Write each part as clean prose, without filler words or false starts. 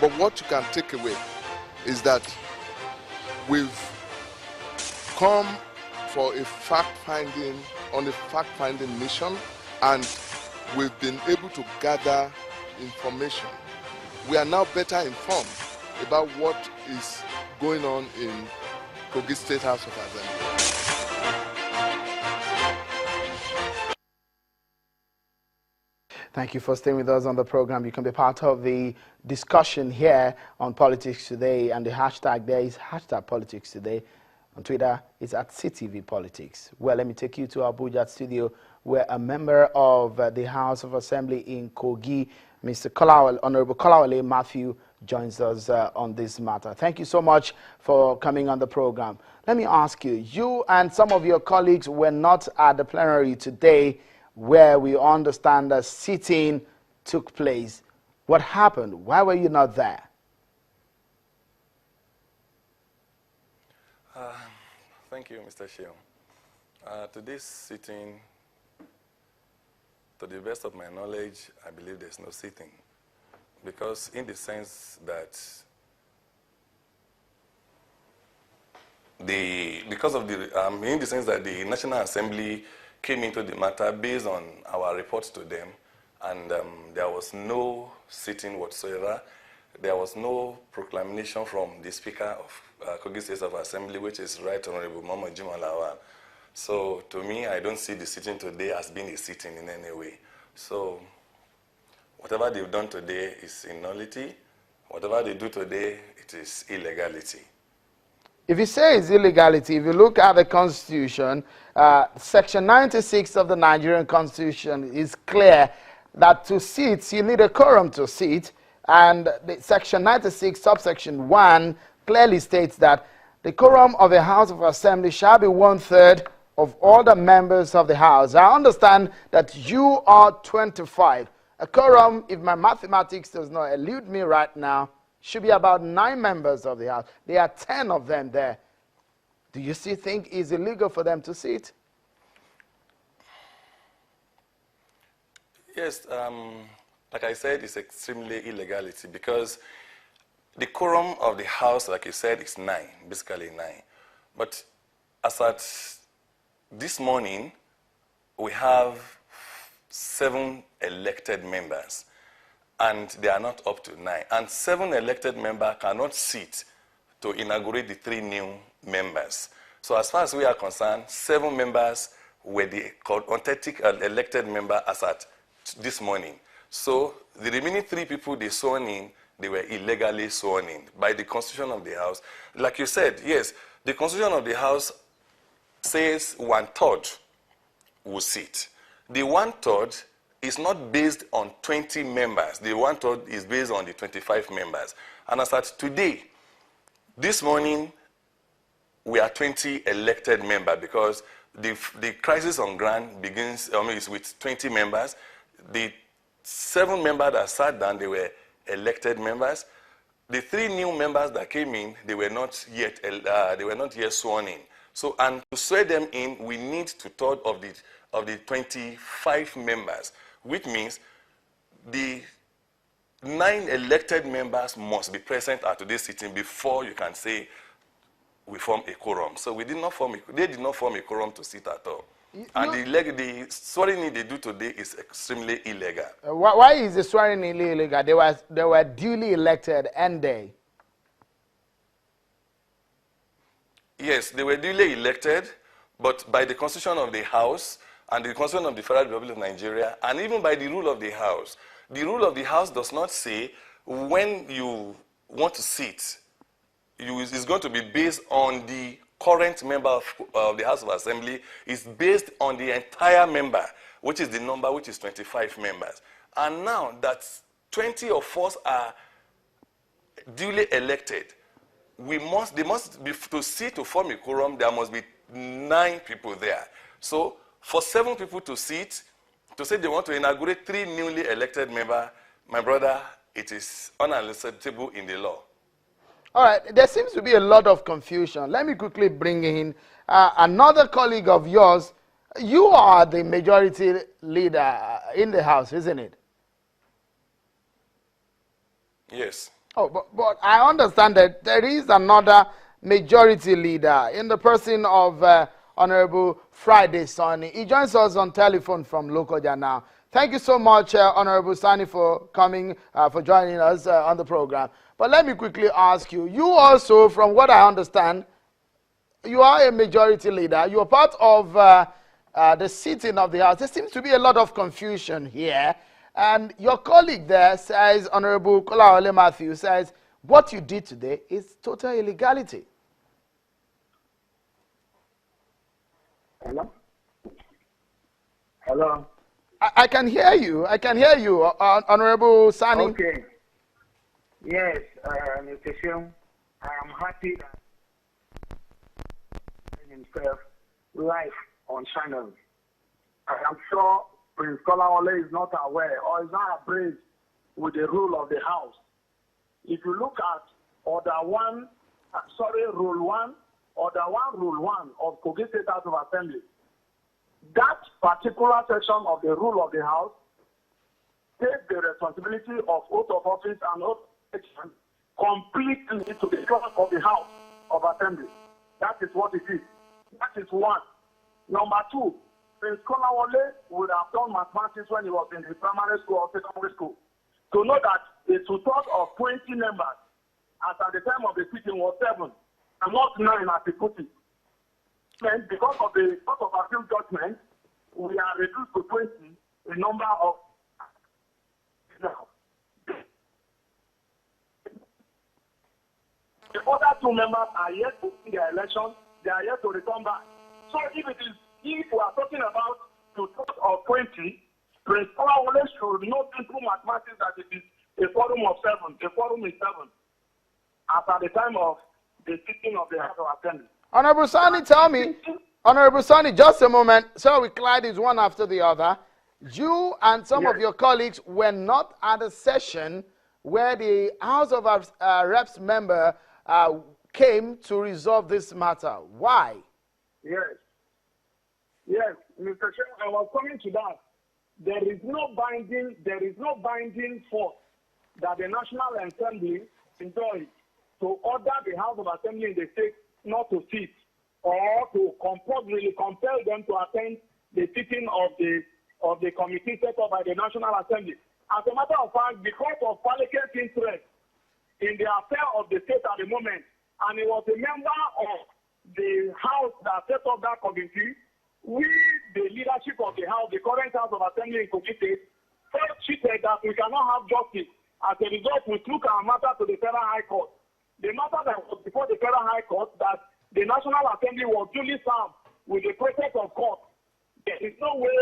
But what you can take away is that we've come for a fact-finding, on a fact-finding mission, and we've been able to gather information. We are now better informed about what is going on in Kogi State House of Assembly. Thank you for staying with us on the program. You can be part of the discussion here on Politics Today, and the hashtag there is hashtag Politics Today. On Twitter, it's at CTV Politics. Well, let me take you to our Abuja studio, where a member of the House of Assembly in Kogi, Mr. Honorable Kolawole Matthew, joins us on this matter. Thank you so much for coming on the program. Let me ask you, you and some of your colleagues were not at the plenary today, where we understand that sitting took place. What happened? Why were you not there? Thank you, Mr. Sheon. Today's sitting, to the best of my knowledge, I believe there's no sitting. Because in the sense that the National Assembly came into the matter based on our reports to them, and there was no sitting whatsoever. There was no proclamation from the Speaker of Kogi State of Assembly, which is Right Honorable Mohammed Jimalawa. So to me, I don't see the sitting today as being a sitting in any way. So whatever they've done today is in nullity. Whatever they do today, it is illegality. If you say it's illegality, if you look at the Constitution, Section 96 of the Nigerian Constitution is clear that to sit, you need a quorum to sit, and the Section 96, subsection 1, clearly states that the quorum of the House of Assembly shall be 1/3 of all the members of the House. I understand that you are 25. A quorum, if my mathematics does not elude me right now, should be about 9 members of the House. There are 10 of them there. Do you still think it's illegal for them to sit? Yes, like I said, it's extremely illegality because the quorum of the House, like you said, is 9, basically 9. But as at this morning, we have 7 elected members, and they are not up to 9. And 7 elected members cannot sit to inaugurate the 3 new members. So as far as we are concerned, 7 members were the authentic elected member as at this morning. So the remaining 3 people they sworn in, they were illegally sworn in by the Constitution of the House. Like you said, yes, the Constitution of the House says 1/3 will sit. The 1/3 is not based on 20 members. The 1/3 is based on the 25 members. And as at today, this morning, we are 20 elected members because the crisis on ground begins, is with 20 members. The 7 members that sat down, they were elected members. The 3 new members that came in, they were not yet sworn in. So, and to swear them in, we need 2/3 of the 25 members, which means the 9 elected members must be present at today's sitting before you can say we form a quorum. So they did not form a quorum to sit at all. And the swearing in they do today is extremely illegal. Why is the swearing in illegal? They were duly elected, and they? Yes, they were duly elected, but by the Constitution of the House and the Constitution of the Federal Republic of Nigeria, and even by the rule of the House. The rule of the House does not say when you want to sit, it's going to be based on the current member of the House of Assembly. Is based on the entire member, which is the number, which is 25 members. And now that 20 of us are duly elected, they must be, to sit to form a quorum, there must be 9 people there. So for 7 people to sit, to say they want to inaugurate 3 newly elected members, my brother, it is unacceptable in the law. All right, there seems to be a lot of confusion. Let me quickly bring in another colleague of yours. You are the majority leader in the House, isn't it? Yes. Oh, but I understand that there is another majority leader in the person of Honorable Friday Sani. He joins us on telephone from Lokoja now. Thank you so much, Honorable Sani, for coming, for joining us on the program. But let me quickly ask you, you also, from what I understand, you are a majority leader. You are part of the sitting of the House. There seems to be a lot of confusion here. And your colleague there says, Honorable Kolawole Matthew says, what you did today is total illegality. Hello? Hello? I can hear you. I can hear you, Honorable Sani. Okay. Yes, Mr. Shum, I am happy that himself live on channel. I am sure Prince Kolawole is not aware or is not abreast with the rule of the house. If you look at Rule 1, Rule 1 of Kogi State House of Assembly, that particular section of the rule of the house takes the responsibility of oath of office and oath of action completely to the clerk of the House of Assembly. That is what it is. That is one. Number two, Prince Kolawole would have done mathematics when he was in the primary school or secondary school to know that a two-thirds of 20 members as at the time of the sitting was 7 and not 9 as he put it. And because of appeal judgment, we are reduced to 20 a number of now. The other 2 members are yet to win their election, they are yet to return back. So if we are talking about two-thirds of 20, Prince Kolawole should know simple mathematics that it is a quorum of 7. A quorum is 7 after the time of the sitting of the House of Assembly. Honorable Sani, tell me, Honorable Sani, just a moment. So we collide these one after the other. You and some of your colleagues were not at a session where the House of Reps member came to resolve this matter. Why? Yes, Mr. Chairman, I was coming to that. There is no binding force that the National Assembly enjoys to order the House of Assembly in the state not to sit or to compulsorily compel them to attend the sitting of the committee set up by the National Assembly. As a matter of fact, because of Paleke's interest in the affair of the state at the moment, and he was a member of the House that set up that committee, we, the leadership of the House, the current House of Assembly in Kogi State, felt cheated that we cannot have justice. As a result, we took our matter to the Federal High Court. The matter that was before the Federal High Court, that the National Assembly was duly served with the process of court. There is no way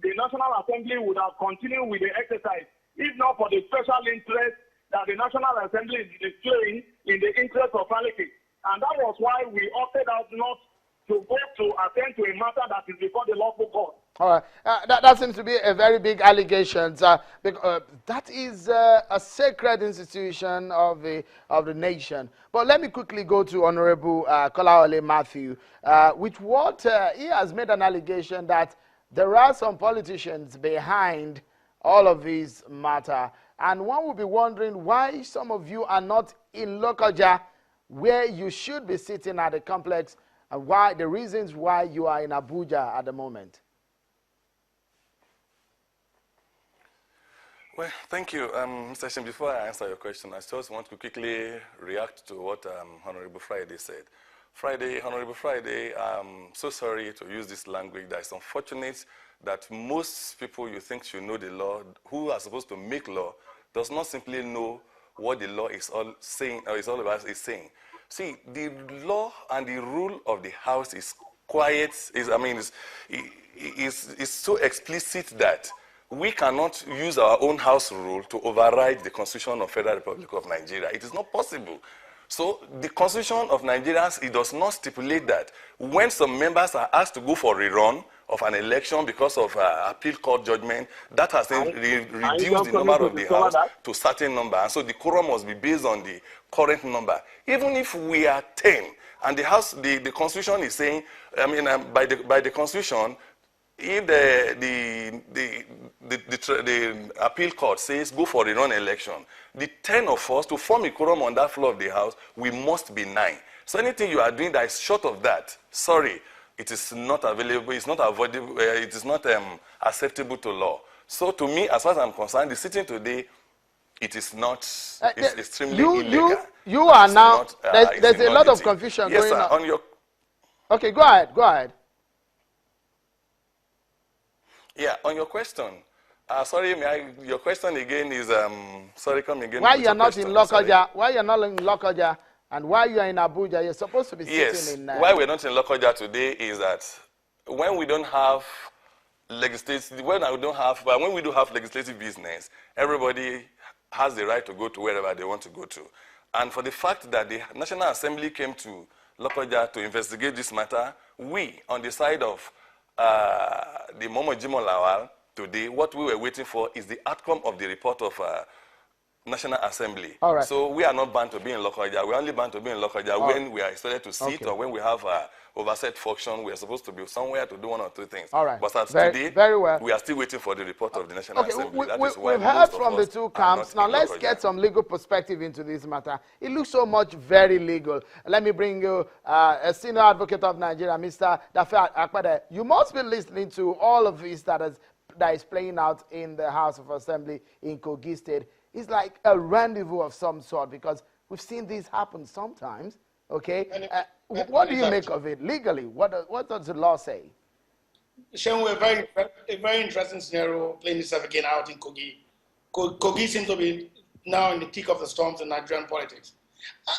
the National Assembly would have continued with the exercise if not for the special interest that the National Assembly is displaying in the interest of Paleke. And that was why we opted out not to go to attend to a matter that is before the lawful court. All right. That seems to be a very big allegation. That is a sacred institution of the nation. But let me quickly go to Honorable Kolawole Matthew. With what he has made an allegation that there are some politicians behind all of these matter. And one will be wondering why some of you are not in Lokoja, where you should be sitting at the complex, and why the reasons why you are in Abuja at the moment. Well, thank you. Mr. Shem, before I answer your question, I just want to quickly react to what Honorable Friday said. Honorable Friday, I'm so sorry to use this language. That it's unfortunate that most people you think should know the law, who are supposed to make law, does not simply know what the law is all saying, or is all about is saying. See, the law and the rule of the House is quiet, is so explicit that we cannot use our own house rule to override the Constitution of Federal Republic of Nigeria. It is not possible. So the Constitution of Nigeria, it does not stipulate that when some members are asked to go for rerun of an election because of appeal court judgment, that has reduced the number of the House to a certain number. And so the quorum must be based on the current number. Even if we are 10, and the House, the Constitution is saying, by the Constitution, if the appeal court says go for a non-election, the 10 of us to form a quorum on that floor of the House, we must be 9. So anything you are doing that is short of that, sorry, it is not available, it's not avoidable, it is not acceptable to law. So to me, as far as I'm concerned, the sitting today, it is not, it's extremely illegal. You are it's now, not, there's a lot of confusion yes, going sir, on. on your... Okay, go ahead. Yeah, on your question. Sorry, your question again is, sorry, come again. Why you're not in Lokoja? Sorry. Why you're not in Lokoja? And why you are in Abuja? You're supposed to be sitting in... Why we're not in Lokoja today is that when we don't have legislative, when we do have legislative business, everybody has the right to go to wherever they want to go to. And for the fact that the National Assembly came to Lokoja to investigate this matter, we, on the side of the Momo Jimo Lawal, today, what we were waiting for is the outcome of the report of National Assembly. All right. So we are not bound to be in Lokoja. We're only bound to be in Lokoja when we are expected to sit or when we have oversight function. We are supposed to be somewhere to do one or two things. All right. But as very today, well. we are still waiting for the report of the National Assembly. We've heard from the two camps. Now let's get some legal perspective into this matter. It looks so much very legal. Let me bring you a senior advocate of Nigeria, Mr. Dafe Akpade. You must be listening to all of this that is playing out in the House of Assembly in Kogi State. It's like a rendezvous of some sort because we've seen this happen sometimes. Okay, what do you make of it legally? What does the law say? Sean, a very interesting scenario playing itself again out in Kogi. Kogi seems to be now in the thick of the storms in Nigerian politics.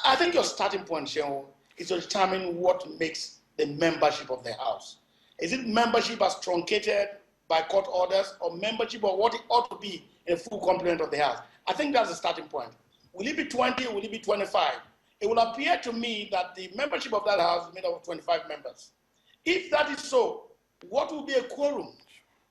I think your starting point, Sean, is to determine what makes the membership of the House. Is it membership as truncated by court orders or membership of what it ought to be in a full complement of the House? I think that's the starting point. Will it be 20 or will it be 25? It will appear to me that the membership of that House is made up of 25 members. If that is so, what will be a quorum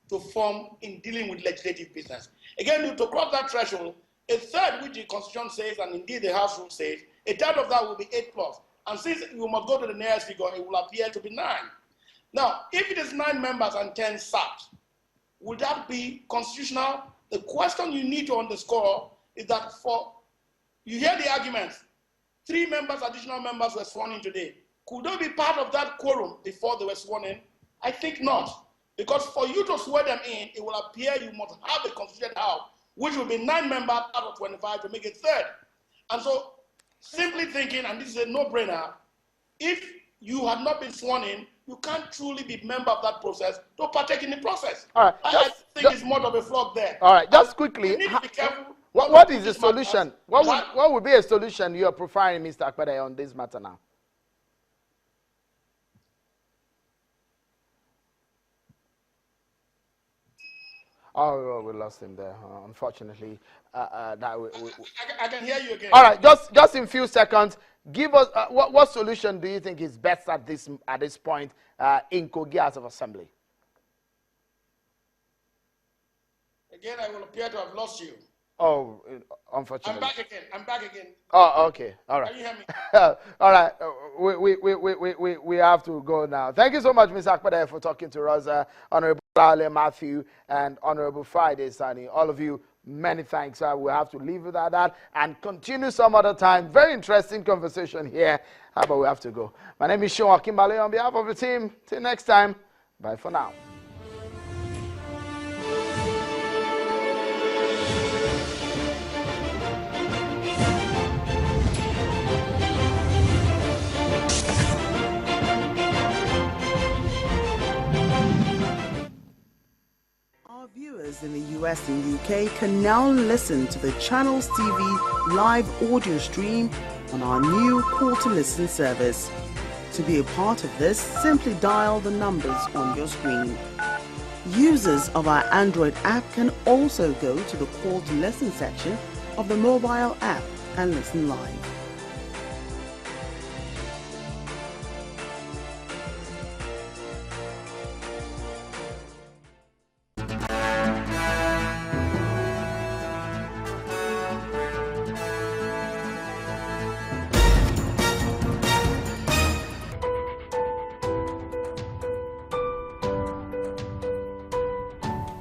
to form in dealing with legislative business? Again, to cross that threshold, a third, which the Constitution says, and indeed the House rule says, a third of that will be 8 plus. And since you must go to the nearest figure, it will appear to be 9. Now, if it is 9 members and 10 sacked, would that be constitutional? The question you need to underscore is that you hear the arguments, 3 members, additional members were sworn in today. Could they be part of that quorum before they were sworn in? I think not. Because for you to swear them in, it will appear you must have a constituted House, which will be 9 members out of 25 to make it third. And so, simply thinking, and this is a no-brainer, if you had not been sworn in, you can't truly be a member of that process to partake in the process. All right. I think it's more of a flop there. All right, just quickly, we need to be careful. what is the solution? What would be a solution you are profiling, Mr. Akpede, on this matter now? Oh, we lost him there. Unfortunately, I can hear you again. All right, just in a few seconds, give us what solution do you think is best at this point in Kogi House of Assembly? Again, I will appear to have lost you. Oh, unfortunately. I'm back again. Oh, okay. All right. Can you hear me? All right. We have to go now. Thank you so much, Ms. Akpede, for talking to us. Honorable Lale Matthew and Honorable Friday Sani. All of you, many thanks. We'll have to leave it at that and continue some other time. Very interesting conversation here, but we have to go. My name is Sean Akimbale on behalf of the team. Till next time. Bye for now. Viewers in the US and UK can now listen to the Channels TV live audio stream on our new Call to Listen service. To be a part of this, simply dial the numbers on your screen. Users of our Android app can also go to the Call to Listen section of the mobile app and listen live.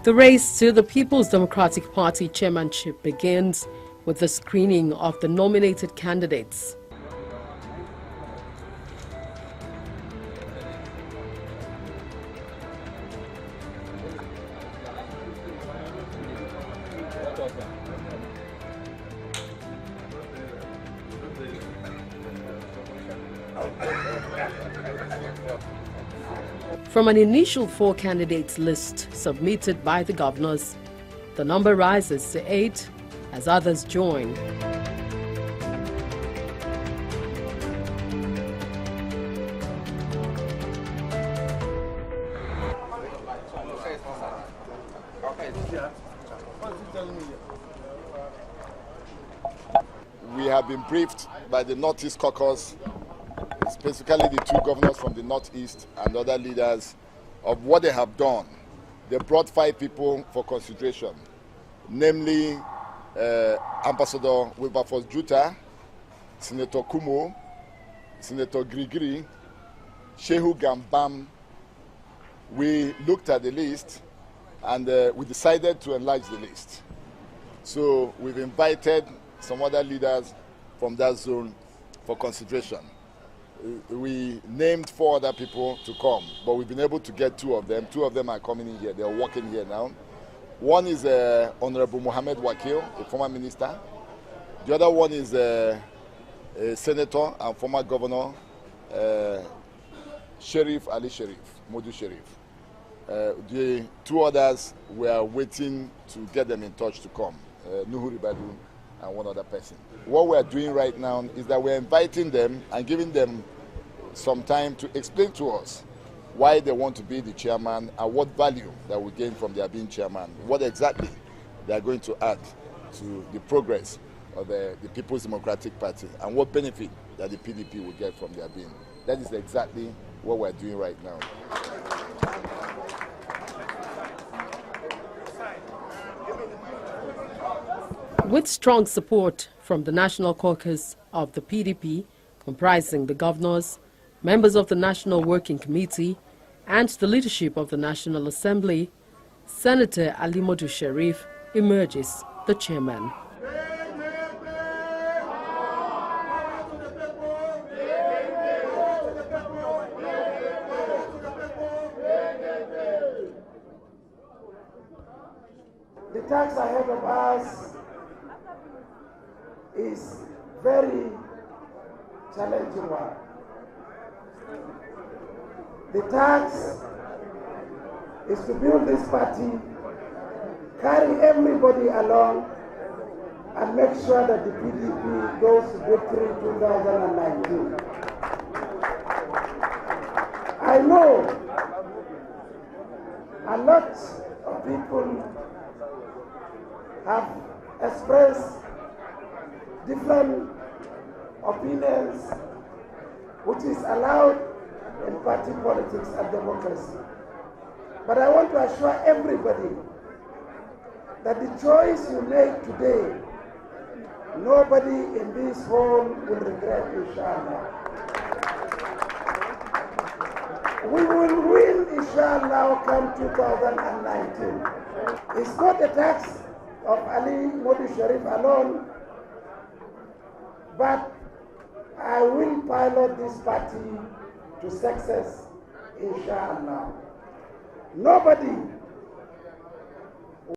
The race to the People's Democratic Party chairmanship begins with the screening of the nominated candidates. From an initial 4 candidates list submitted by the governors, the number rises to 8 as others join. We have been briefed by the Northeast Caucus, specifically the 2 governors from the Northeast and other leaders, of what they have done. They brought 5 people for consideration, namely Ambassador Wilberforce Juta, Senator Kumo, Senator Grigri, Shehu Gambam. We looked at the list and we decided to enlarge the list. So we've invited some other leaders from that zone for consideration. We named 4 other people to come, but we've been able to get 2 of them. 2 of them are coming in here. They're working here now. One is Honorable Mohammed Wakil, a former minister. The other one is a senator and former governor, Sharif Ali Sharif, Modu Sharif. The 2 others, we are waiting to get them in touch to come, Nuhu Ribadu and one other person. What we are doing right now is that we're inviting them and giving them some time to explain to us why they want to be the chairman and what value that we gain from their being chairman, what exactly they are going to add to the progress of the People's Democratic Party, and what benefit that the PDP will get from their being. That is exactly what we're doing right now. With strong support from the National Caucus of the PDP, comprising the governors, members of the National Working Committee, and the leadership of the National Assembly, Senator Ali Modu Sharif emerges the chairman. The task ahead of us is very challenging one. The task is to build this party, carry everybody along, and make sure that the PDP goes to victory 2019. I know a lot of people have expressed different opinions, which is allowed in party politics and democracy. But I want to assure everybody that the choice you make today, nobody in this hall will regret, inshallah. We will win, inshallah, come 2019. It's not the task of Ali Modu Sharif alone, but I will pilot this party to success, inshallah. Nobody